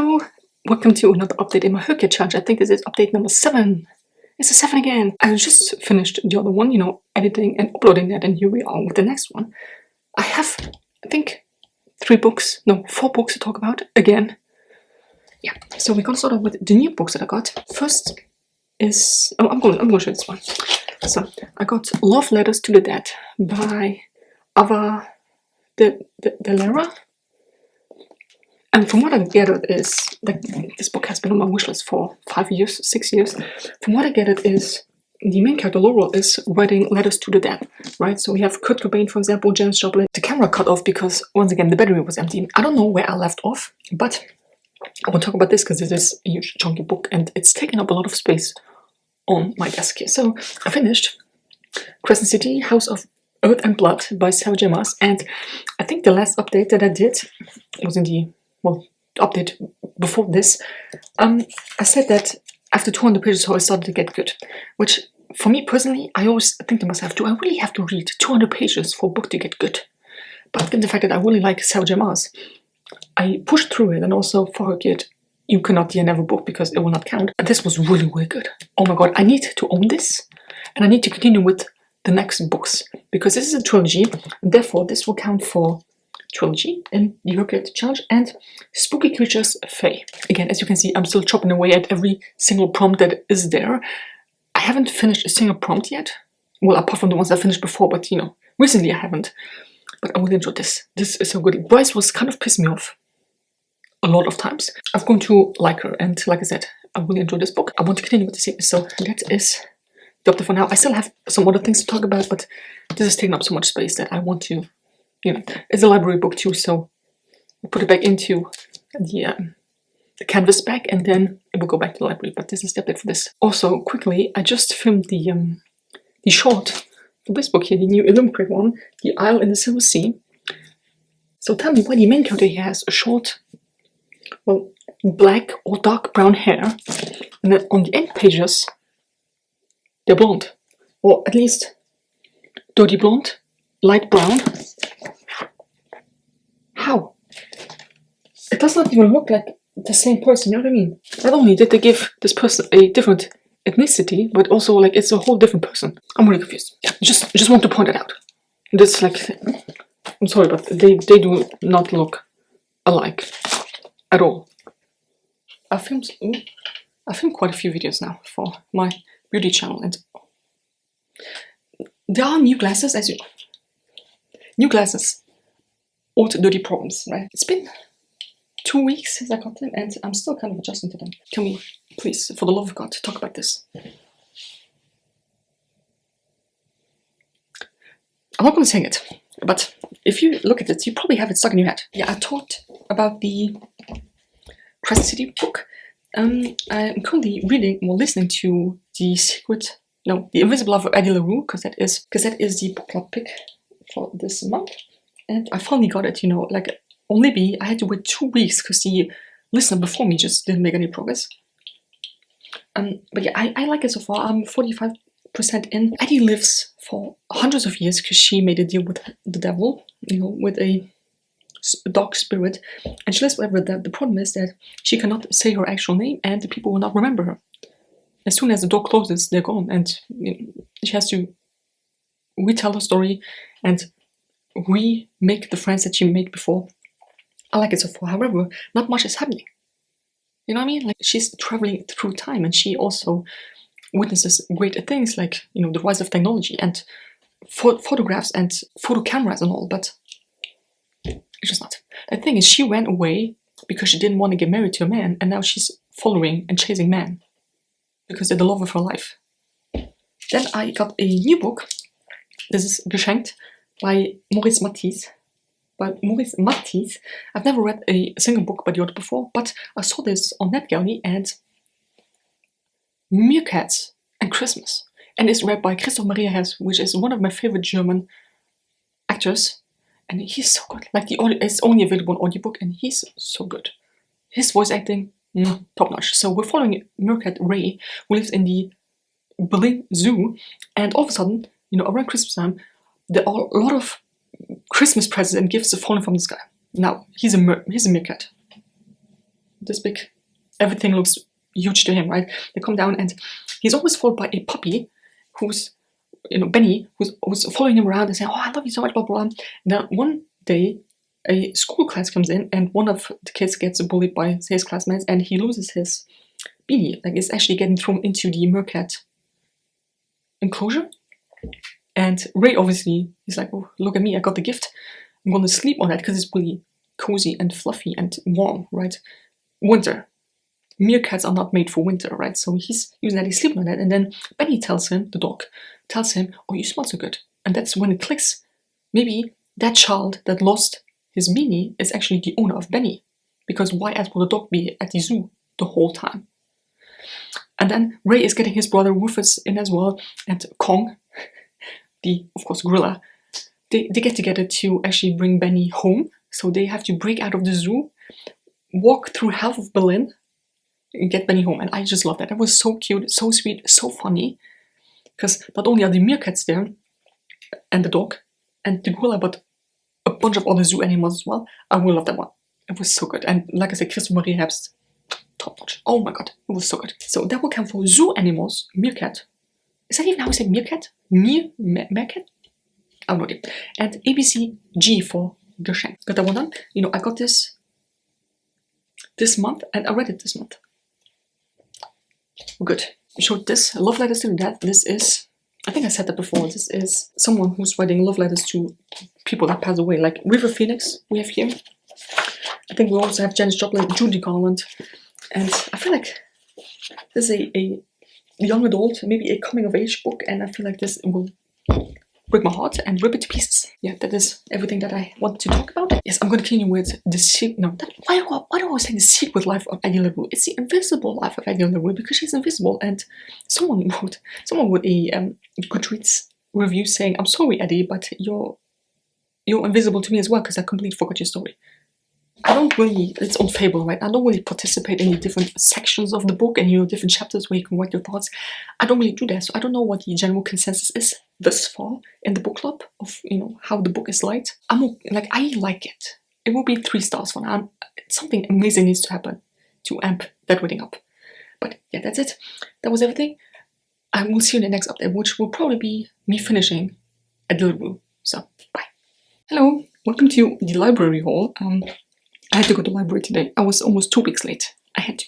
Hello! Welcome to another update in my HRCYED challenge. I think this is update number 7. It's a 7 again. I just finished the other one, editing and uploading that, and here we are with the next one. I have, I think, 4 books to talk about again. Yeah, so we're gonna start off with the new books that I got. First is, I'm gonna show this one. So I got Love Letters to the Dead by Ava Delera. And from what I gathered is that this book has been on my wishlist for 5 years, 6 years. From what I gathered is the main character Laurel is writing letters to the dead, right? So we have Kurt Cobain, for example, Janis Joplin. The camera cut off because once again the battery was empty. I don't know where I left off, but I want to talk about this because this is a huge chunky book and it's taking up a lot of space on my desk here. So I finished Crescent City, House of Earth and Blood by HRCYED, and I think the last update that I did was in the update before this. I said that after 200 pages I started to get good, which for me personally, I always think to myself, do I really have to read 200 pages for a book to get good? But given the fact that I really like HRCYED, I pushed through it, and also for HRCYED, you cannot DNF a book because it will not count. And this was really, really good. Oh my god, I need to own this, and I need to continue with the next books, because this is a trilogy, and therefore this will count for trilogy in the HRCYED challenge. And Spooky Creatures Fae. Again, as you can see, I'm still chopping away at every single prompt that is there. I haven't finished a single prompt yet. Well, apart from the ones I finished before, but recently I haven't. But I really enjoyed this. This is so good. Bryce was kind of pissing me off a lot of times. I've grown to like her, and like I said, I really enjoyed this book. I want to continue with the series, so that is the update for now. I still have some other things to talk about, but this is taking up so much space that I want to, it's a library book too, so I put it back into the canvas bag, and then it will go back to the library. But this is the update for this. Also, quickly, I just filmed the short for this book here, the new Illuminated one, The Isle in the Silver Sea. So tell me why the main character here has a short, black or dark brown hair, and then on the end pages, they're blonde, or at least dirty blonde, light brown. How? It does not even look like the same person, you know what I mean? Not only did they give this person a different ethnicity, but also it's a whole different person. I'm really confused. Yeah, just want to point it out. This I'm sorry, but they do not look alike at all. I filmed quite a few videos now for my beauty channel, and there are new glasses, new glasses, old dirty problems, right? It's been 2 weeks since I got them, and I'm still kind of adjusting to them. Can we please, for the love of God, talk about this? I'm not going to sing it, but if you look at it, you probably have it stuck in your head. Yeah, I talked about the Crescent City book. I'm currently listening to The Invisible Love of Eddie LaRue, because that is the book club pick for this month. And I finally got it, on Libby, I had to wait 2 weeks because the listener before me just didn't make any progress. But yeah, I like it so far. I'm 45% in. Eddie lives for hundreds of years because she made a deal with the devil, with a dark spirit, and she lives forever. The problem is that she cannot say her actual name, and the people will not remember her. As soon as the door closes, they're gone, and she has to retell her story and remake the friends that she made before. I like it so far. However, not much is happening. You know what I mean? She's traveling through time, and she also witnesses great things like the rise of technology and photographs and photo cameras and all. But it's just not. The thing is, she ran away because she didn't want to get married to a man, and now she's following and chasing men because they're the love of her life. Then I got a new book. This is Geschenkt by Maurice Matisse. I've never read a single book by the author before, but I saw this on NetGalley, and Meerkats and Christmas. And it's read by Christoph Maria Hess, which is one of my favorite German actors. And he's so good. It's only available on audiobook, and he's so good. His voice acting, top notch. So we're following Meerkat Ray, who lives in the Berlin Zoo, and all of a sudden, around Christmas time, there are a lot of Christmas presents and gifts falling from the sky. Now, he's a meerkat. this big, everything looks huge to him, right? They come down and he's always followed by a puppy who's, Benny, who's following him around and saying, oh, I love you so much, blah, blah, blah. Now, one day, a school class comes in and one of the kids gets bullied by his classmates and he loses his beanie. Like, it's actually getting thrown into the meerkat enclosure. And Ray, obviously, he's like, oh, look at me, I got the gift. I'm going to sleep on it because it's really cozy and fluffy and warm, right? Winter. Meerkats are not made for winter, right? So he's using that, he's sleeping on it. And then Benny tells him, the dog, tells him, oh, you smell so good. And that's when it clicks. Maybe that child that lost his beanie is actually the owner of Benny. Because why else would a dog be at the zoo the whole time? And then Ray is getting his brother Rufus in as well. And Kong, the, of course, gorilla, they get together to actually bring Benny home. So they have to break out of the zoo, walk through half of Berlin, and get Benny home. And I just love that. That was so cute, so sweet, so funny. Because not only are the meerkats there, and the dog, and the gorilla, but a bunch of other zoo animals as well. I will love that one. It was so good. And like I said, Christopher Marie Herbst, top notch. Oh my god, it was so good. So that will count for zoo animals, meerkat. Is that even how we say meerkat? Meerkat? I don't know. And ABC G for Geschenk. Got that one done. I got this month, and I read it this month. Good. Showed this love letters to death. This is, I think I said that before, this is someone who's writing love letters to people that pass away, like River Phoenix we have here. I think we also have Janis Joplin, Judy Garland, and I feel like this is a young adult, maybe a coming of age book, and I feel like this will break my heart and rip it to pieces. Yeah, that is everything that I want to talk about. Yes, I'm going to continue with the secret. No, why do I always say the secret life of Eddie LaRue? It's the invisible life of Eddie LaRue because she's invisible. And someone wrote a Goodreads review saying, "I'm sorry, Eddie, but you're invisible to me as well because I completely forgot your story." I don't really, it's on Fable, right? I don't really participate in the different sections of the book and different chapters where you can write your thoughts. I don't really do that, so I don't know what the general consensus is thus far in the book club of how the book is liked. I like it. It will be 3 stars for now. Something amazing needs to happen to amp that rating up. But yeah, that's it. That was everything. I will see you in the next update, which will probably be me finishing at the LaRue. So bye. Hello, welcome to the library hall. I had to go to the library today. I was almost 2 weeks late. I had to.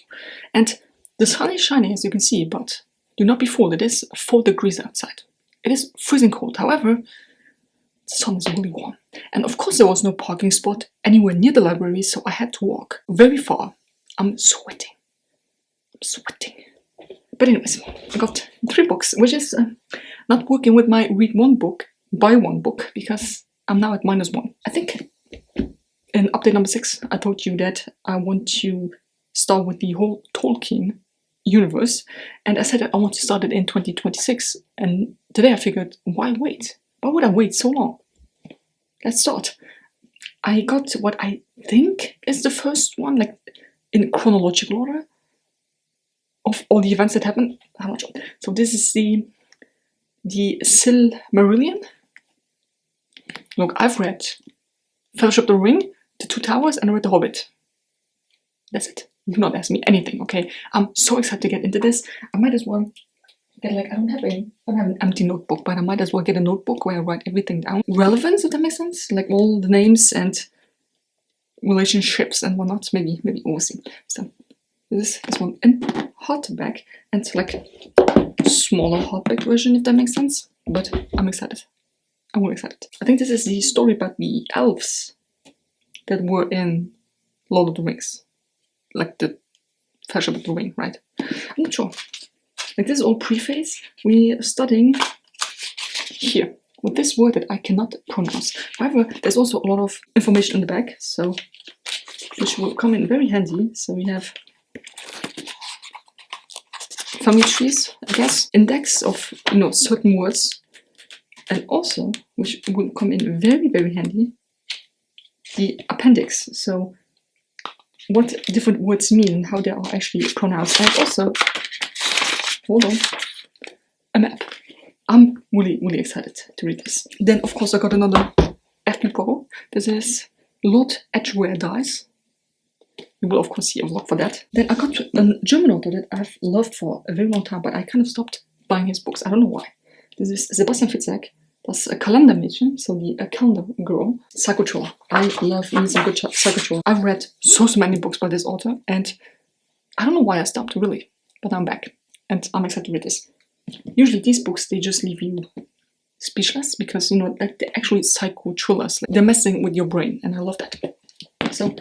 And the sun is shining, as you can see, but do not be fooled. It is 4 degrees outside. It is freezing cold. However, the sun is really warm. And of course, there was no parking spot anywhere near the library, so I had to walk very far. I'm sweating. But anyways, I got 3 books, which is not working with my read 1 book, buy 1 book, because I'm now at -1. I think in update number 6, I told you that I want to start with the whole Tolkien universe, and I said that I want to start it in 2026, and today I figured, why wait? Why would I wait so long? Let's start. I got what I think is the first one, like in chronological order of all the events that happened. How much? So this is the Silmarillion. Look, I've read Fellowship of the Ring, The Two Towers, and I read The Hobbit. That's it. Do not ask me anything, okay? I'm so excited to get into this. I might as well get I don't have an empty notebook, but I might as well get a notebook where I write everything down. Relevance, if that makes sense? Like all the names and relationships and whatnot. Maybe we'll see. So this one in hardback, and it's like a smaller hardback version, if that makes sense. But I'm excited. I'm really excited. I think this is the story about the elves that were in Lord of the Rings. Like the Fellowship of the Ring, right? I'm not sure. Like this is all preface. We are studying here with this word that I cannot pronounce. However, there's also a lot of information in the back, so which will come in very handy. So we have family trees, I guess, index of certain words, and also, which will come in very, very handy, the appendix. So what different words mean and how they are actually pronounced. And also, hold on, a map. I'm really, really excited to read this. Then, of course, I got another Hercule Poirot. This is Lord Edgware Dies. You will of course see a vlog for that. Then I got a German author that I've loved for a very long time, but I kind of stopped buying his books. I don't know why. This is Sebastian Fitzek. That's a Kalendermädchen, so the calendar girl. Psychotrol. I love some good psychotrol. I've read so many books by this author, and I don't know why I stopped, really. But I'm back, and I'm excited to read this. Usually these books, they just leave you speechless, because, you know, like, they're actually psycho thrillers. Like, they're messing with your brain, and I love that. So,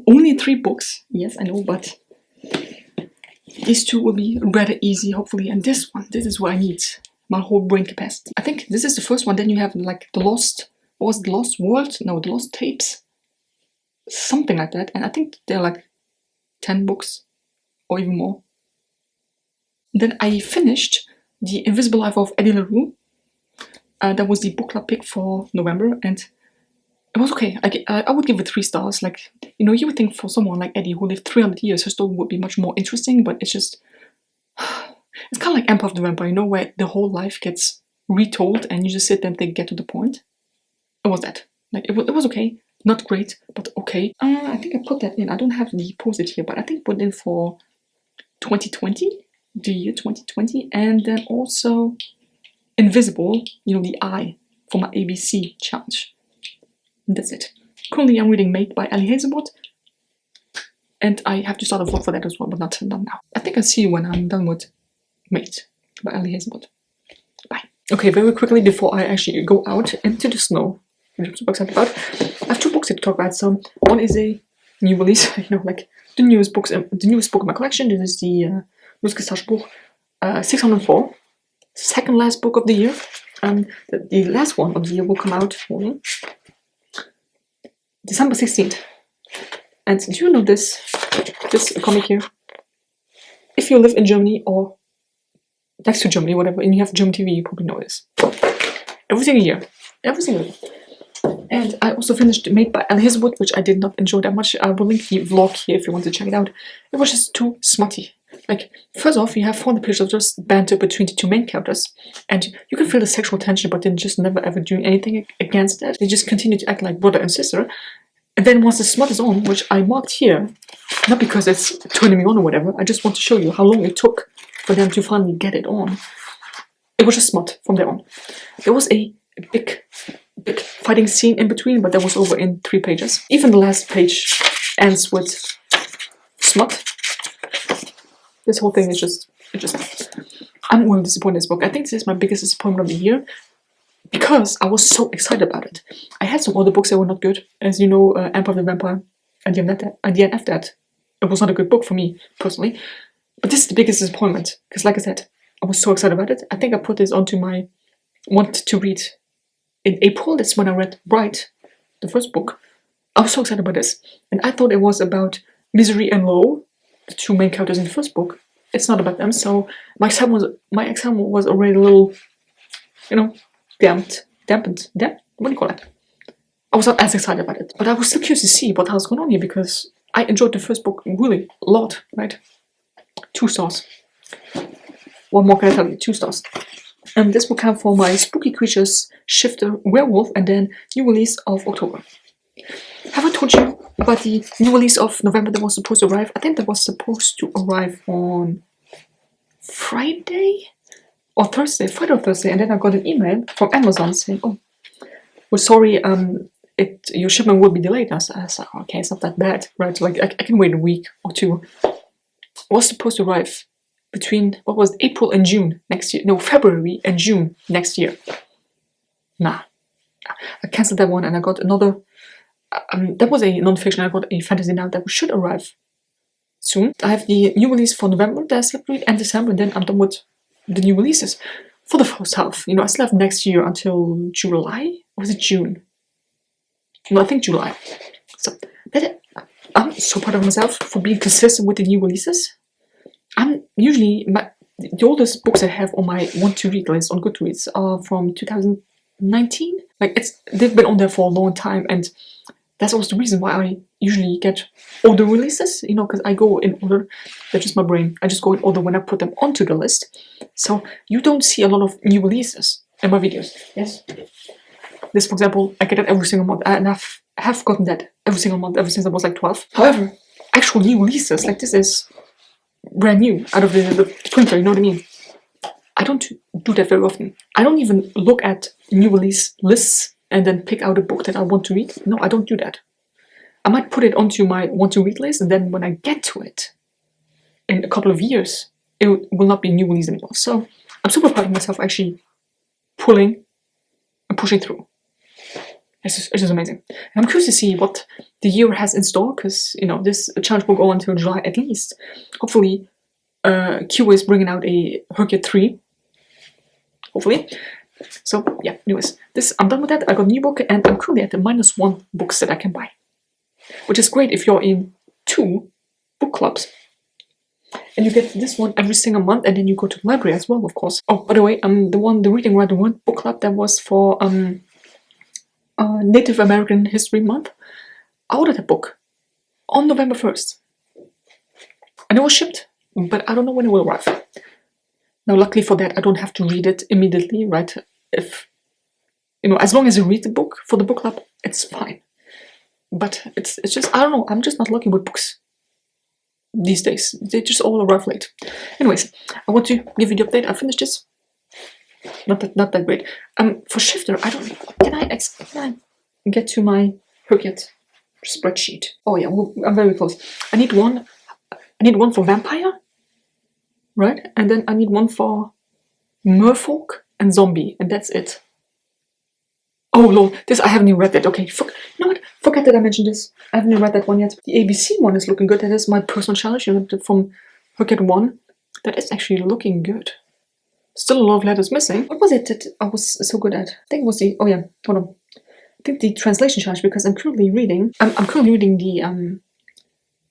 only 3 books. Yes, I know, but these 2 will be rather easy, hopefully. And this one, this is what I need. My whole brain capacity. I think this is the first one. Then you have like the Lost, what was it, the Lost World? No, the Lost Tapes. Something like that. And I think they're like 10 books or even more. Then I finished The Invisible Life of Eddie LaRue. That was the book club pick for November, and it was okay. I would give it 3 stars. Like, you know, you would think for someone like Eddie who lived 300 years, her story would be much more interesting, but it's just... It's kind of like Empire of the Vampire, you know, where the whole life gets retold and you just sit there and they get to the point. It was that. Like, it was okay. Not great, but okay. I think I put that in. I don't have the post-it here, but I think I put it in for 2020, the year 2020, and then also Invisible, you know, the eye for my ABC challenge. And that's it. Currently, I'm reading Made by Ali Hazelwood, and I have to start a vlog for that as well, but not done now. I think I'll see you when I'm done with Made by Ali Hazelwood. Bye. Okay, very quickly before I actually go out into the snow, which I'm super excited about, I have 2 books to talk about. So one is a new release, you know, like the newest book in my collection. This is the Taschenbuch 604, second last book of the year. The last one of the year will come out on December 16th. And do you know this comic here? If you live in Germany or next to Germany, whatever, and you have German TV, you probably know this. Every single year. Every single year. And I also finished Made by Ali Hazelwood, which I did not enjoy that much. I will link the vlog here if you want to check it out. It was just too smutty. Like, first off, you have 400 pages of just banter between the 2 main characters, and you can feel the sexual tension, but then just never ever doing anything against that. They just continue to act like brother and sister. And then once the smut is on, which I marked here, not because it's turning me on or whatever, I just want to show you how long it took for them to finally get it on. It was just smut from there on. There was a big fighting scene in between, but that was over in 3 pages. Even the last page ends with smut. This whole thing is just I'm really disappointed in this book. I think this is my biggest disappointment of the year, because I was so excited about it. I had some other books that were not good. As you know, Empire of the Vampire, and the end of that, it was not a good book for me, personally. But this is the biggest disappointment, because like I said, I was so excited about it. I think I put this onto my want to read in April. That's when I read Bright, the first book. I was so excited about this. And I thought it was about Misery and Lo, the 2 main characters in the first book. It's not about them, so my excitement was already a little, you know, dampened. What do you call it? I was not as excited about it. But I was still curious to see what else going on here, because I enjoyed the first book really a lot, right? 2 stars. What more can I tell you? 2 stars. And this will come for my Spooky Creatures Shifter Werewolf, and then new release of October. Have I told you about the new release of November that was supposed to arrive? I think that was supposed to arrive on Friday or Thursday, Friday or Thursday, and then I got an email from Amazon saying, "Oh, we're sorry, your shipment will be delayed." I was like, okay, it's not that bad, right? Like, I can wait a week or 2. It was supposed to arrive between, what was it, April and June next year. No, February and June next year. Nah. I cancelled that one, and I got another, that was a non-fiction. I got a fantasy now that should arrive soon. I have the new release for November that I still read, and December, and then I'm done with the new releases for the first half. You know, I still have next year until July, or was it June? No, I think July. So I'm so proud of myself for being consistent with the new releases. I'm usually the oldest books I have on my want to read list on Goodreads are from 2019. Like, they've been on there for a long time, and that's also the reason why I usually get older releases, you know, because I go in order. That's just my brain. I just go in order when I put them onto the list. So you don't see a lot of new releases in my videos. Yes. This, for example, I get it every single month, and I have gotten that every single month ever since I was like 12. However, actual new releases. Like this is brand new out of the printer, you know what I mean? I don't do that very often. I don't even look at new release lists and then pick out a book that I want to read. No, I don't do that. I might put it onto my want to read list, and then when I get to it in a couple of years, it will not be new release anymore. So I'm super proud of myself actually pulling and pushing through. It's just amazing. And I'm curious to see what the year has in store, because you know this challenge will go until July at least. Hopefully, Q is bringing out a HRCYED 3. Hopefully. So yeah. Anyways, I'm done with that. I got a new book, and I'm currently at the -1 books that I can buy, which is great if you're in 2 book clubs. And you get this one every single month, and then you go to the library as well, of course. Oh, by the way, the Reading Right One book club that was for Native American History Month, I ordered a book on November 1st. And it was shipped, but I don't know when it will arrive. Now, luckily for that, I don't have to read it immediately, right? If, you know, as long as you read the book for the book club, it's fine. But it's just, I don't know, I'm just not lucky with books these days. They just all arrive late. Anyways, I want to give you the update. I finished this. Not that great. For Shifter, I don't. Can I get to my HRCYED spreadsheet? Oh yeah, I'm very close. I need one for vampire, right? And then I need one for merfolk and zombie, and that's it. Oh lord, this I haven't even read that. Okay, you know what? Forget that I mentioned this. I haven't even read that one yet. The ABC one is looking good. That is my personal challenge, you know, from HRCYED 1. That is actually looking good. Still a lot of letters missing. What was it that I was so good at? I think it was the, oh yeah, hold on. I think the translation challenge, because I'm currently reading the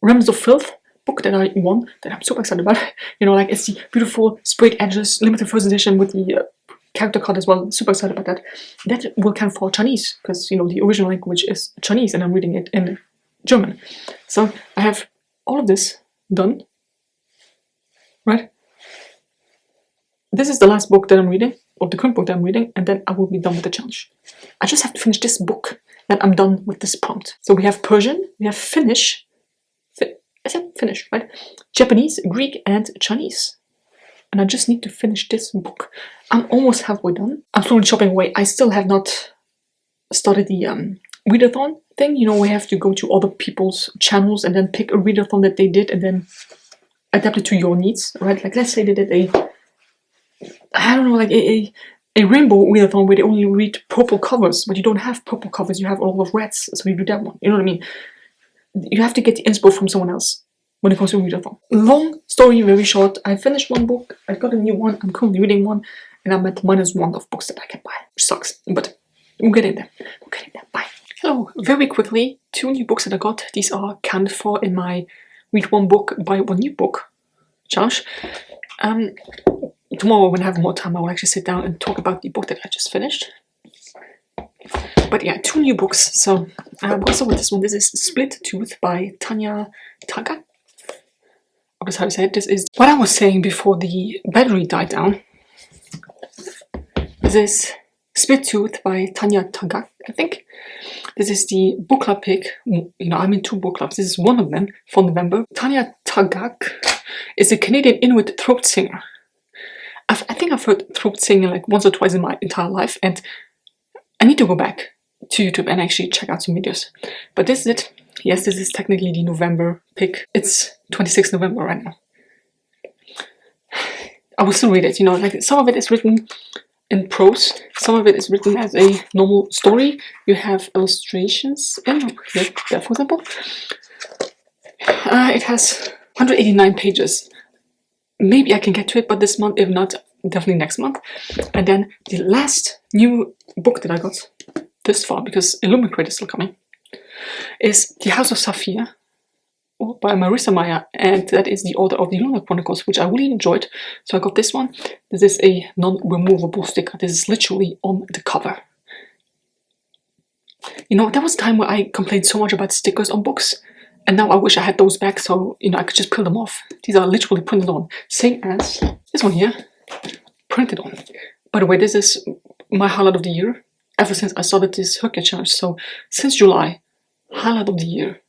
Realms of Filth book that I won, that I'm super excited about. You know, like it's the beautiful sprayed edges, limited first edition with the character card as well. Super excited about that. That will count for Chinese, because, you know, the original language is Chinese and I'm reading it in German. So I have all of this done, right? This is the last book that I'm reading, or the current book that I'm reading, and then I will be done with the challenge. I just have to finish this book, then I'm done with this prompt. So we have Persian, we have Finnish, Finnish, right? Japanese, Greek, and Chinese. And I just need to finish this book. I'm almost halfway done. I'm slowly chopping away. I still have not started the readathon thing. You know, we have to go to other people's channels and then pick a readathon that they did and then adapt it to your needs, right? Like let's say they did I don't know, like a rainbow readathon where they only read purple covers, but you don't have purple covers, you have all of reds, so you do that one. You know what I mean? You have to get the inspo from someone else when it comes to readathon. Long story, very short. I finished one book, I got a new one, I'm currently reading one, and I'm at -1 of books that I can buy, which sucks, but we'll get in there. Bye. Hello, very quickly, 2 new books that I got. These are counted for in my read 1 book, buy 1 new book challenge. Tomorrow, when I have more time, I will actually sit down and talk about the book that I just finished. But yeah, 2 new books. So we'll start with this one. This is Split Tooth by Tanya Tagak. That's how you say it. This is what I was saying before the battery died down. This is Split Tooth by Tanya Tagak, I think. This is the book club pick. You know, I'm in 2 book clubs. This is one of them for November. Tanya Tagak is a Canadian Inuit throat singer. I think I've heard throat singing like once or twice in my entire life, and I need to go back to YouTube and actually check out some videos. But this is it. Yes, this is technically the November pick. It's 26th November right now. I will still read it, you know, like some of it is written in prose, some of it is written as a normal story. You have illustrations in here, there for example. It has 189 pages. Maybe I can get to it, but this month, if not, definitely next month. And then the last new book that I got this far, because Illumicrate is still coming, is The House of Saphir by Marissa Meyer, and that is the author of the Lunar Chronicles, which I really enjoyed. So I got this one. This is a non-removable sticker. This is literally on the cover. You know, there was a time where I complained so much about stickers on books, and now I wish I had those back, so, you know, I could just peel them off. These are literally printed on. Same as this one here, printed on. By the way, this is my highlight of the year, ever since I started this HRCYED challenge. So, since July, highlight of the year.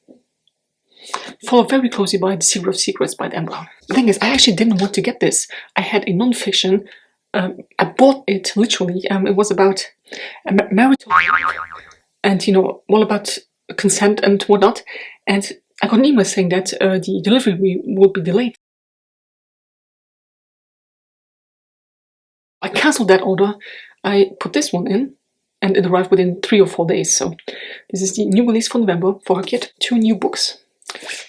followed very closely by The Secret of Secrets by Dan Brown. The thing is, I actually didn't want to get this. I had a non-fiction. I bought it literally. It was about marital and, you know, all about consent and whatnot. And I got an email saying that the delivery would be delayed. I cancelled that order. I put this one in, and it arrived within 3 or 4 days. So this is the new release for November for HRCYED. 2 new books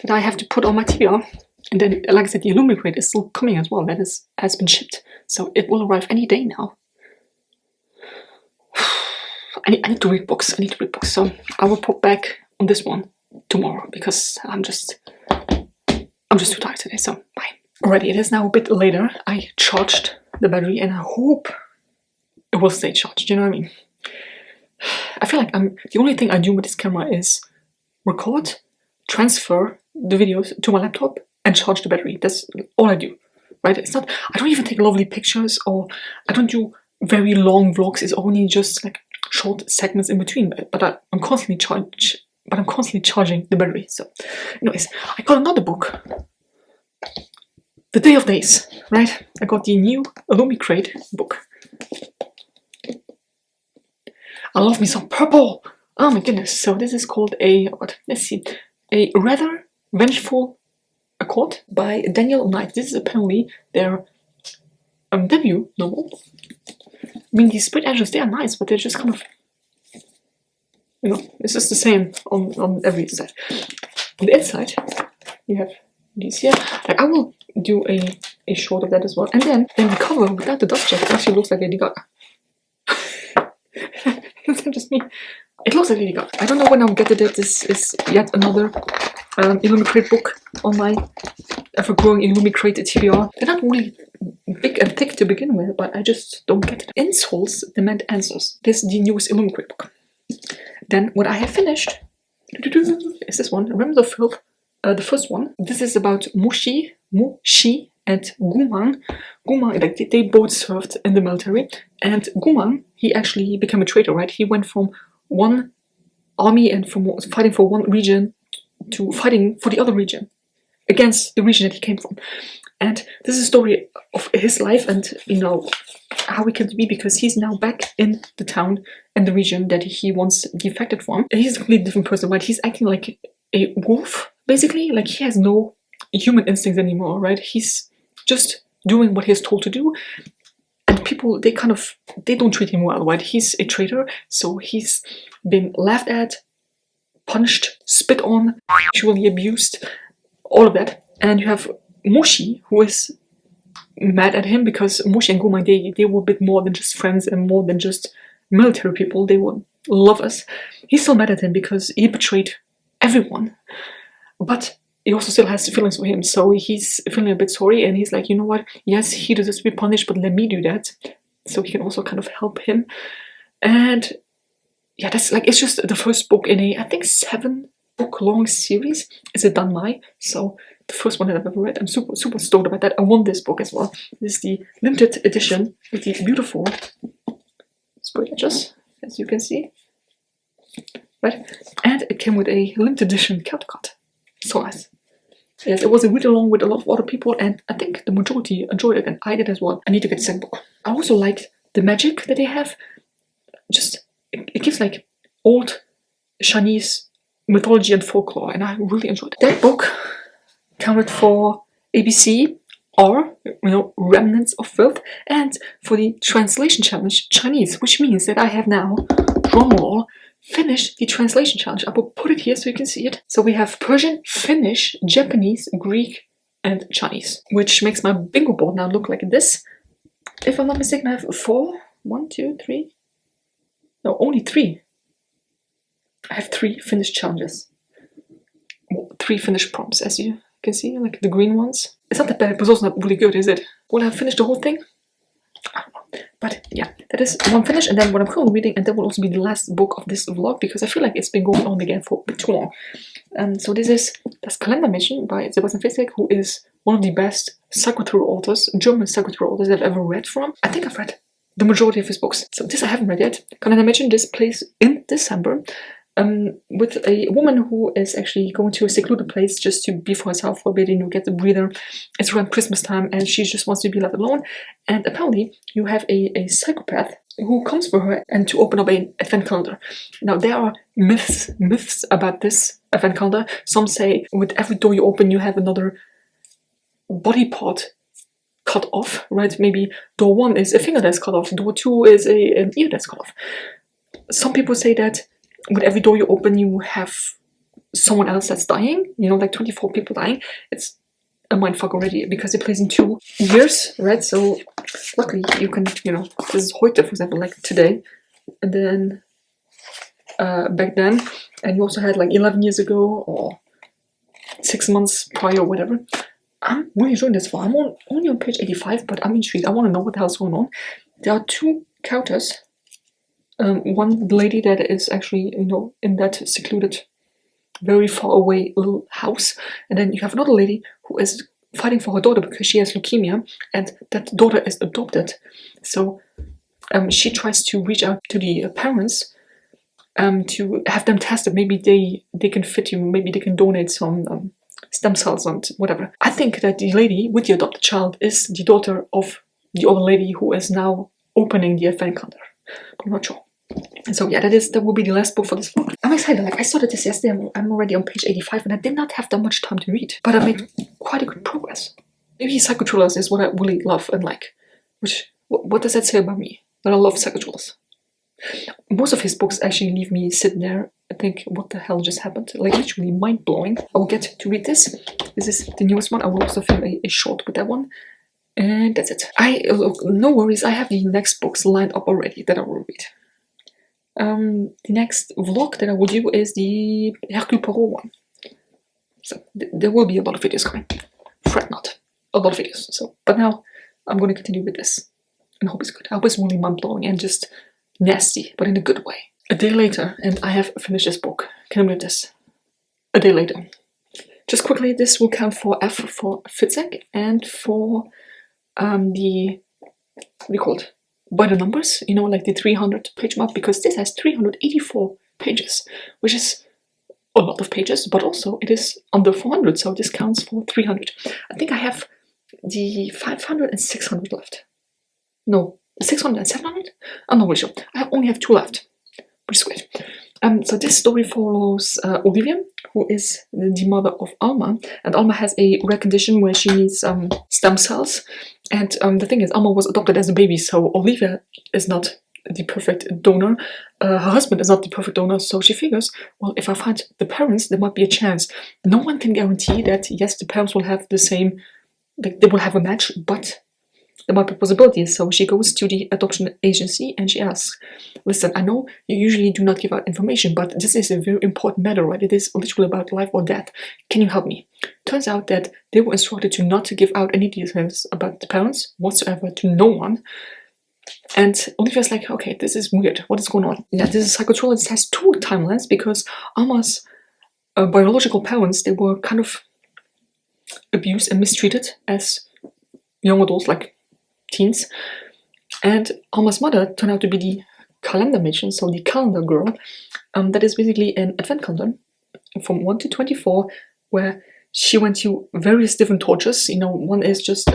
that I have to put on my TBR. And then, like I said, the Illumicrate is still coming as well. That has been shipped. So it will arrive any day now. I need to read books. I need to read books. So I will pop back on this one tomorrow because I'm just too tired today. So bye. Alrighty, it is now a bit later. I charged the battery and I hope it will stay charged. You know what I mean? I feel like the only thing I do with this camera is record, transfer the videos to my laptop, and charge the battery. That's all I do, right? It's not. I don't even take lovely pictures, or I don't do very long vlogs. It's only just like short segments in between. But I'm constantly charging the battery. So, anyways, I got another book. The Day of Days, right? I got the new Illumicrate book. I love me some purple. Oh my goodness. So this is called a Rather Vengeful Accord by Daniel Knight. This is apparently their debut novel. I mean, these split edges, they are nice, but they're just kind of, you know, it's just the same on every side. On the inside, you have these here. Like, I will do a short of that as well. And then the cover without the dust jacket actually looks like Lady Gaga. It's not just me. It looks like Lady Gaga. I don't know when I'll get it. This is yet another Illumicrate book on my ever-growing Illumicrate TBR. They're not really big and thick to begin with, but I just don't get it. Insults demand answers. This is the newest Illumicrate book. Then what I have finished is this one, Remnants of Filth, the first one. This is about Mushi, and Gumang. Gumang, like, they both served in the military, and Gumang, he actually became a traitor, right? He went from one army and from fighting for one region to fighting for the other region against the region that he came from. And this is a story of his life and, you know, how he came to be, because he's now back in the town and the region that he once defected from. And he's a completely different person, right? He's acting like a wolf, basically. Like, he has no human instincts anymore, right? He's just doing what he's told to do. And people, they don't treat him well, right? He's a traitor, so he's been laughed at, punched, spit on, sexually abused, all of that. And you have Moshi, who is mad at him because Moshi and Gumang, they were a bit more than just friends and more than just military people. They were lovers. He's still mad at him because he betrayed everyone. But he also still has feelings for him, so he's feeling a bit sorry, and he's like, you know what, yes, he deserves to be punished, but let me do that, so he can also kind of help him. And yeah, that's like, it's just the first book in a, I think, 7-book long series. It's a Danmai, so the first one that I've ever read. I'm super stoked about that. I want this book as well. This is the limited edition with the beautiful split edges, as you can see, right? And it came with a limited edition countercut. So nice. Yes, it was a read along with a lot of other people, and I think the majority enjoyed it, and I did as well. I need to get the second book. I also liked the magic that they have. Just, it gives like old Chinese mythology and folklore, and I really enjoyed it. That book counted for ABC, or, you know, Remnants of Filth, and for the translation challenge, Chinese, which means that I have now, drumroll, finish the translation challenge. I will put it here so you can see it. So we have Persian, Finnish, Japanese, Greek, and Chinese, which makes my bingo board now look like this. If I'm not mistaken, I have 4. 1, 2, 3. No, only 3. I have 3 Finnish challenges. 3 Finnish prompts, as you can see, like the green ones. It's not that bad, but it's also not really good, is it? Will I finish the whole thing? I don't know. But yeah, that is one finish, and then what I'm currently reading, and that will also be the last book of this vlog, because I feel like it's been going on again for a bit too long. So this is Das Kalendermädchen by Sebastian Fitzek, who is one of the best psychothriller authors, German psychothriller authors I've ever read from. I think I've read the majority of his books. So this I haven't read yet. Kalendermädchen, this plays in December. with a woman who is actually going to a secluded place just to be for herself for a bit, get a breather. It's around Christmas time and she just wants to be left alone. And apparently you have a psychopath who comes for her and to open up an advent calendar. Now there are myths about this advent calendar. Some say with every door you open you have another body part cut off, right? Maybe door 1 is a finger that's cut off, door 2 is an ear that's cut off. Some people say that with every door you open you have someone else that's dying, like 24 people dying. It's a mindfuck already because it plays in 2 years, right? So luckily you can, this is heute, for example, like today, and then back then, and you also had like 11 years ago or 6 months prior or whatever. I'm really enjoying this far. I'm only on page 85, but I'm intrigued. I want to know what the hell's going on. There are 2 characters. One lady that is actually, in that secluded, very far away little house. And then you have another lady who is fighting for her daughter because she has leukemia and that daughter is adopted. So she tries to reach out to the parents to have them tested. Maybe they can fit you. Maybe they can donate some stem cells and whatever. I think that the lady with the adopted child is the daughter of the other lady who is now opening the advent calendar. But I'm not sure. And so yeah, that will be the last book for this vlog. I'm excited. Like I started this yesterday. I'm already on page 85 and I did not have that much time to read, but I made quite a good progress. Maybe psychothrillers is what I really love and like. What does that say about me? That I love psychothrillers. Most of his books actually leave me sitting there and think, what the hell just happened? Like literally mind blowing. I will get to read this. This is the newest one. I will also film a short with that one. And that's it. No worries. I have the next books lined up already that I will read. The next vlog that I will do is the Hercule Poirot one. So there will be a lot of videos coming. Fret not. A lot of videos. So, but now I'm going to continue with this. And I hope it's good. I hope it's really mind-blowing and just nasty, but in a good way. A day later, and I have finished this book. Can I believe this? A day later. Just quickly, this will count for F for Fitzek and for the, what do you call it? By the numbers, like the 300 page mark, because this has 384 pages, which is a lot of pages, but also it is under 400, so this counts for 300. I think I have the 500 and 600 left. No, 600 and 700? I'm not really sure. I only have 2 left, which is great. So this story follows Olivia, who is the mother of Alma, and Alma has a rare condition where she needs stem cells. And the thing is, Alma was adopted as a baby, so Olivia is not the perfect donor. Her husband is not the perfect donor, so she figures, well, if I find the parents, there might be a chance. No one can guarantee that, yes, the parents will have the same, like they will have a match, but there might be possibilities. So she goes to the adoption agency and she asks, listen, I know you usually do not give out information, but this is a very important matter, right? It is literally about life or death. Can you help me? Turns out that they were instructed to not to give out any details about the parents whatsoever to no one. And Olivia's like, okay, this is weird. What is going on? Yeah, this is psychothriller. It has 2 timelines because Alma's biological parents, they were kind of abused and mistreated as young adults, like teens. And Alma's mother turned out to be the calendar matron, so the calendar girl. That is basically an advent calendar from 1 to 24, where she went to various different tortures. One is just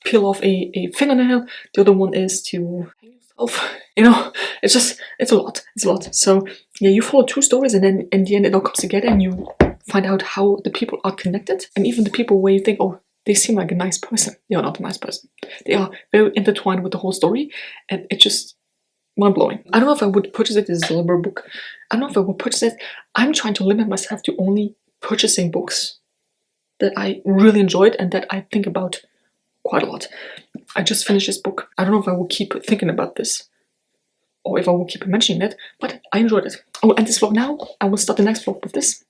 peel off a fingernail. The other one is to hang yourself. It's a lot. It's a lot. So yeah, you follow 2 stories, and then in the end it all comes together, and you find out how the people are connected, and even the people where you think, oh, they seem like a nice person. They are not a nice person. They are very intertwined with the whole story, and it's just mind-blowing. I don't know if I would purchase it as a deliberate book. I don't know if I would purchase it. I'm trying to limit myself to only purchasing books that I really enjoyed and that I think about quite a lot. I just finished this book. I don't know if I will keep thinking about this or if I will keep mentioning it, but I enjoyed it. I will end this vlog now. I will start the next vlog with this.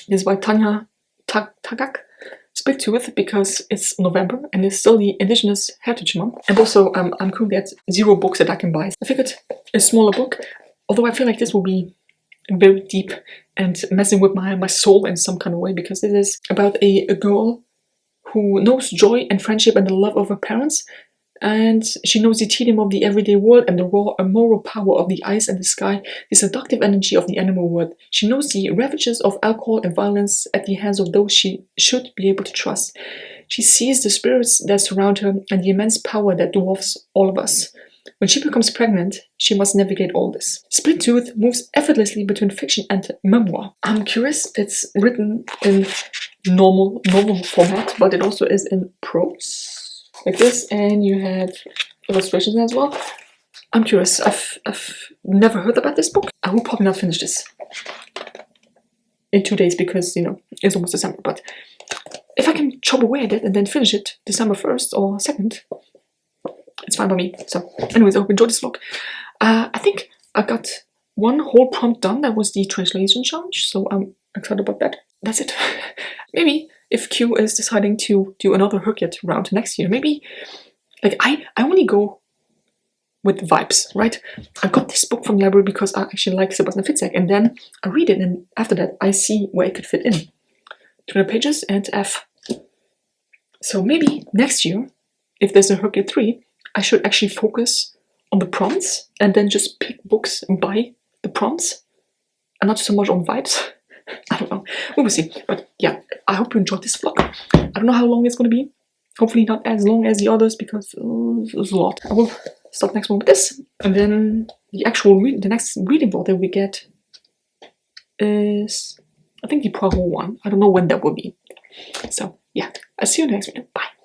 This is by Tanya Tagak. Stick to it because it's November and it's still the Indigenous Heritage Month. And also I'm currently at 0 books that I can buy. I figured a smaller book, although I feel like this will be very deep and messing with my soul in some kind of way, because it is about a girl who knows joy and friendship and the love of her parents, and she knows the tedium of the everyday world and the raw immoral power of the ice and the sky, the seductive energy of the animal world. She knows the ravages of alcohol and violence at the hands of those she should be able to trust. She sees the spirits that surround her and the immense power that dwarfs all of us. When she becomes pregnant, she must navigate all this. Split Tooth moves effortlessly between fiction and memoir. I'm curious, it's written in normal format, but it also is in prose, like this, and you had illustrations as well. I'm curious, I've never heard about this book. I will probably not finish this in 2 days because, you know, it's almost December, but if I can chop away at it and then finish it December 1st or 2nd, it's fine by me. So anyways, I hope you enjoyed this vlog. I think I got one whole prompt done. That was the translation challenge, so I'm excited about that. That's it. Maybe if Q is deciding to do another HRCYED round next year, maybe, like, I only go with vibes, right? I got this book from the library because I actually like Sebastian Fitzek, and then I read it, and after that I see where it could fit in. 200 pages and F. So maybe next year, if there's a HRCYED 3, I should actually focus on the prompts and then just pick books and buy the prompts and not so much on vibes. I don't know. We will see. But yeah, I hope you enjoyed this vlog. I don't know how long it's going to be. Hopefully not as long as the others because it's a lot. I will start next one with this. And then the next reading vlog that we get is, I think, the Poirot one. I don't know when that will be. So yeah, I'll see you in the next video. Bye.